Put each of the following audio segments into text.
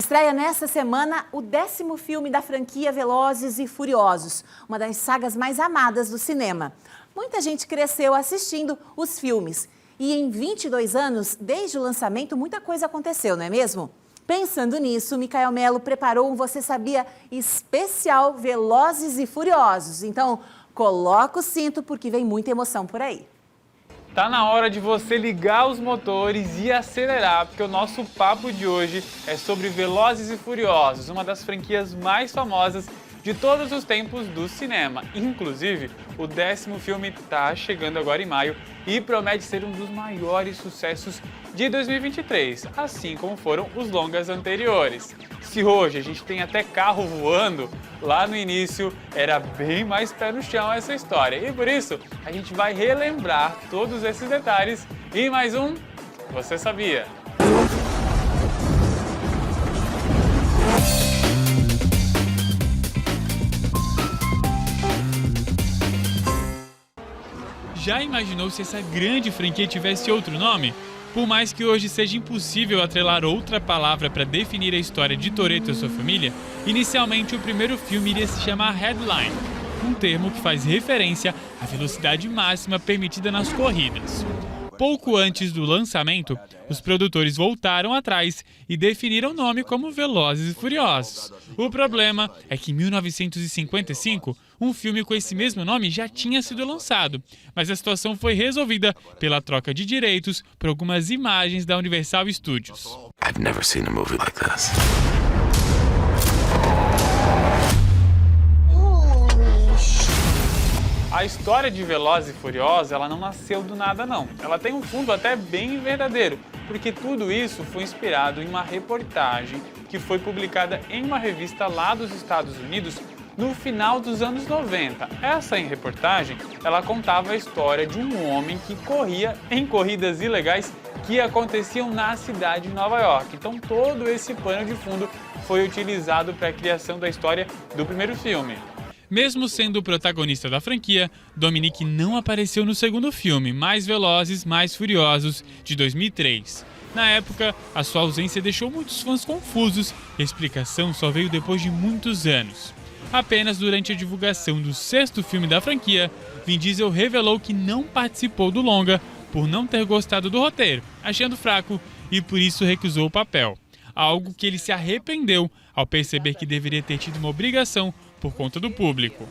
Estreia nesta semana o 10º filme da franquia Velozes e Furiosos, uma das sagas mais amadas do cinema. Muita gente cresceu assistindo os filmes. E em 22 anos, desde o lançamento, muita coisa aconteceu, não é mesmo? Pensando nisso, Micael Melo preparou um Você Sabia especial Velozes e Furiosos. Então, coloca o cinto porque vem muita emoção por aí. Tá na hora de você ligar os motores e acelerar, porque o nosso papo de hoje é sobre Velozes e Furiosos, uma das franquias mais famosas de todos os tempos do cinema. Inclusive, o 10º filme tá chegando agora em maio e promete ser um dos maiores sucessos de 2023, assim como foram os longas anteriores. Se hoje a gente tem até carro voando, lá no início era bem mais pé no chão essa história. E por isso, a gente vai relembrar todos esses detalhes em mais um Você Sabia? Já imaginou se essa grande franquia tivesse outro nome? Por mais que hoje seja impossível atrelar outra palavra para definir a história de Toretto e sua família, inicialmente o primeiro filme iria se chamar Headline, um termo que faz referência à velocidade máxima permitida nas corridas. Pouco antes do lançamento, os produtores voltaram atrás e definiram o nome como Velozes e Furiosos. O problema é que em 1955, um filme com esse mesmo nome já tinha sido lançado, mas a situação foi resolvida pela troca de direitos por algumas imagens da Universal Studios. I've never seen a movie like this. A história de Velozes e Furiosos, ela não nasceu do nada não. Ela tem um fundo até bem verdadeiro, porque tudo isso foi inspirado em uma reportagem que foi publicada em uma revista lá dos Estados Unidos no final dos anos 90. Essa reportagem, ela contava a história de um homem que corria em corridas ilegais que aconteciam na cidade de Nova York. Então todo esse pano de fundo foi utilizado para a criação da história do primeiro filme. Mesmo sendo o protagonista da franquia, Dominique não apareceu no segundo filme, Mais Velozes, Mais Furiosos, de 2003. Na época, a sua ausência deixou muitos fãs confusos e a explicação só veio depois de muitos anos. Apenas durante a divulgação do 6º filme da franquia, Vin Diesel revelou que não participou do longa por não ter gostado do roteiro, achando fraco e por isso recusou o papel. Algo que ele se arrependeu ao perceber que deveria ter tido uma obrigação por conta do público.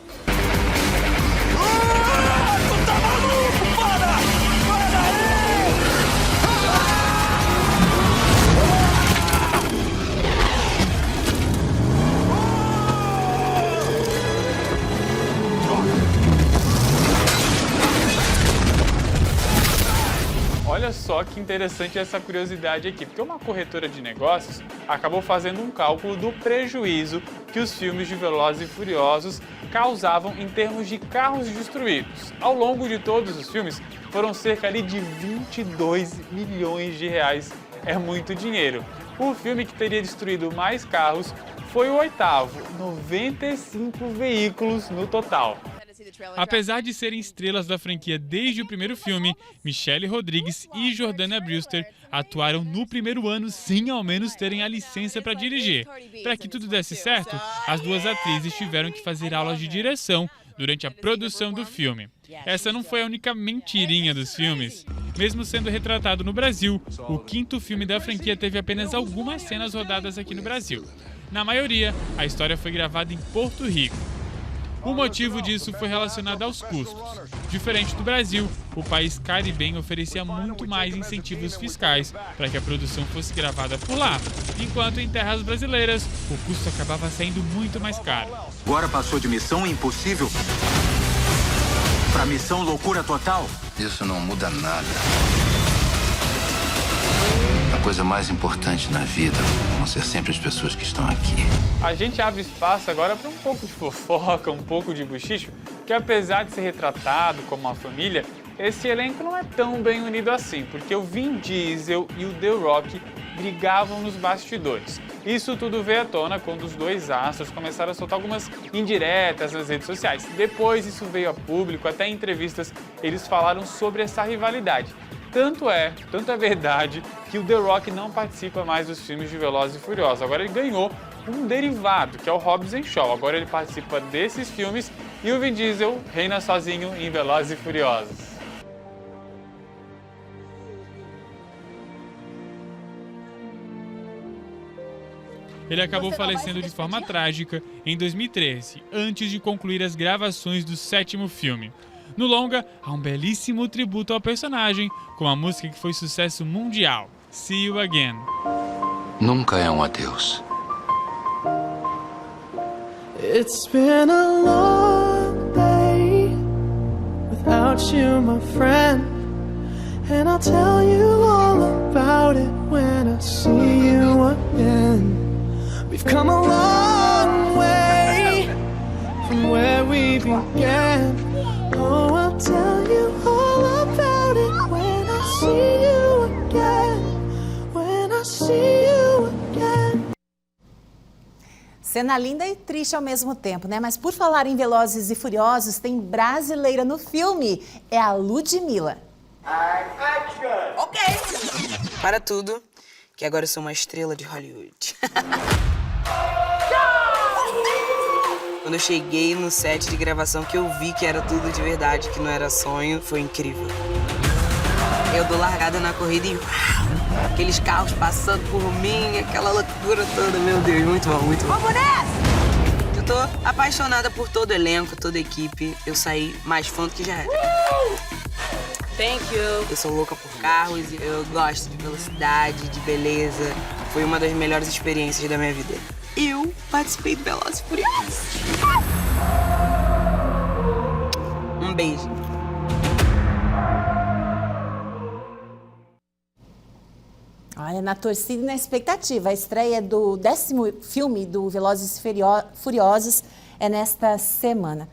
Olha só que interessante essa curiosidade aqui, porque uma corretora de negócios acabou fazendo um cálculo do prejuízo que os filmes de Velozes e Furiosos causavam em termos de carros destruídos. Ao longo de todos os filmes, foram cerca ali de 22 milhões de reais. É muito dinheiro. O filme que teria destruído mais carros foi o 8º, 95 veículos no total. Apesar de serem estrelas da franquia desde o primeiro filme, Michelle Rodrigues e Jordana Brewster atuaram no primeiro ano sem ao menos terem a licença para dirigir. Para que tudo desse certo, as duas atrizes tiveram que fazer aulas de direção durante a produção do filme. Essa não foi a única mentirinha dos filmes. Mesmo sendo retratado no Brasil, o 5º filme da franquia teve apenas algumas cenas rodadas aqui no Brasil. Na maioria, a história foi gravada em Porto Rico. O motivo disso foi relacionado aos custos. Diferente do Brasil, o país caribenho oferecia muito mais incentivos fiscais para que a produção fosse gravada por lá, enquanto em terras brasileiras o custo acabava saindo muito mais caro. Agora passou de missão impossível para missão loucura total? Isso não muda nada. A coisa mais importante na vida vão ser sempre as pessoas que estão aqui. A gente abre espaço agora para um pouco de fofoca, um pouco de buchicho, que apesar de ser retratado como uma família, esse elenco não é tão bem unido assim, porque o Vin Diesel e o The Rock brigavam nos bastidores. Isso tudo veio à tona quando os dois astros começaram a soltar algumas indiretas nas redes sociais. Depois isso veio a público, até em entrevistas eles falaram sobre essa rivalidade. Tanto é verdade, que o The Rock não participa mais dos filmes de Velozes e Furiosos. Agora ele ganhou um derivado, que é o Hobbs & Shaw. Agora ele participa desses filmes e o Vin Diesel reina sozinho em Velozes e Furiosos. Ele acabou falecendo de forma trágica em 2013, antes de concluir as gravações do 7º filme. No longa, há um belíssimo tributo ao personagem, com a música que foi sucesso mundial, See You Again. Nunca é um adeus. It's been a long day without you, my friend, and I'll tell you all about it when I see you again. We've come a long way from where we began. Oh, I'll tell you all about it when I see you again. When I see you again. Cena linda e triste ao mesmo tempo, né? Mas por falar em Velozes e Furiosos, tem brasileira no filme. É a Ludmilla. Ok. Para tudo, que agora eu sou uma estrela de Hollywood. Quando eu cheguei no set de gravação, que eu vi que era tudo de verdade, que não era sonho, foi incrível. Eu dou largada na corrida e aqueles carros passando por mim, aquela loucura toda, meu Deus, muito bom, muito bom. Vamos nessa! Eu tô apaixonada por todo o elenco, toda a equipe. Eu saí mais fã do que já era. Thank you. Eu sou louca por carros, eu gosto de velocidade, de beleza. Foi uma das melhores experiências da minha vida. Eu participei do Velozes e Furiosos. Um beijo. Olha, na torcida e na expectativa. A estreia do 10º filme do Velozes e Furiosos é nesta semana.